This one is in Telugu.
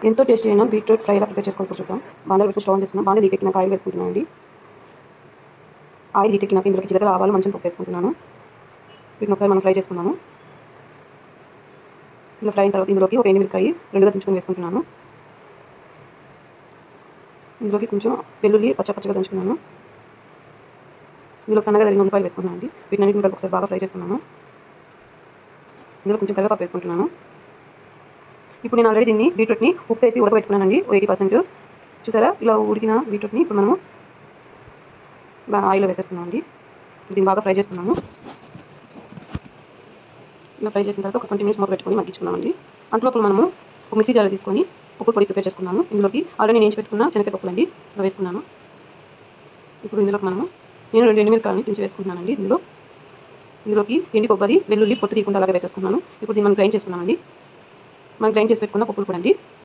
ఎంతో టేస్టీ అయినా బీట్రూట్ ఫ్రై ఎలా ప్రిపేర్ చేసుకోవాలో చూద్దాం. బాండీలో పెట్టి స్టవ్ ఆన్ చేసుకున్నాను. బాండీ హీట్ ఎక్కినాక ఆయిల్ వేసుకుంటున్నానండి. ఆయిల్ హీట్ ఎక్కినాక ఇందులోకి జీలకర్ర, ఆవాలు, మంచిగా పప్పు వేసుకుంటున్నాను. వీటిని ఒకసారి మనం ఫ్రై చేసుకున్నాము. ఇలా ఫ్రై అయిన తర్వాత ఇందులోకి ఒక ఎండుమిరపకాయ రెండుగా తుంచుకొని వేసుకుంటున్నాను. ఇందులోకి కొంచెం వెల్లుల్లి పచ్చగా దంచుకున్నాను. ఇందులో సన్నగా తరిగిన ఉల్లిపాయలు వేసుకున్నాను అండి. వీటిని కలిపి ఒకసారి బాగా ఫ్రై చేసుకున్నాను. ఇందులో కొంచెం కరివేపాకు వేసుకుంటున్నాను. ఇప్పుడు నేను ఆల్రెడీ దీన్ని బీట్రూట్ని ఉప్పు వేసి ఉడకబెట్టుకున్నానండి 80%. చూసారా, ఇలా ఉడికిన బీట్రూట్ని ఇప్పుడు మనము ఆయిల్లో వేసేస్తున్నాం అండి. దీన్ని బాగా ఫ్రై చేస్తున్నాము. ఇలా ఫ్రై చేసిన తర్వాత ఒక 20 మినిట్స్ మూత పెట్టుకొని మగ్గించుకున్నామండి. అంతలోపు మనము ఒక మిక్సీ జార్ తీసుకొని పప్పుల పొడి ప్రిపేర్ చేసుకున్నాము. ఇందులోకి ఆల్రెడీ నేను పెట్టుకున్న శనగకాయ పప్పులు అండి ఇలా వేసుకున్నాను. ఇప్పుడు ఇందులోకి నేను 2 ఎండుమిరపకాయలని తుంచి వేసుకుంటున్నానండి. ఇందులోకి ఎండు కొబ్బరి, వెల్లుల్లి పొట్టు తీయకుండా అలాగే వేసేసుకున్నాను. ఇప్పుడు దీన్ని మనం గ్రైండ్ చేసుకున్నామండి. మనం గ్రైండ్ చేసి పెట్టుకున్న పప్పులు కూడా అండి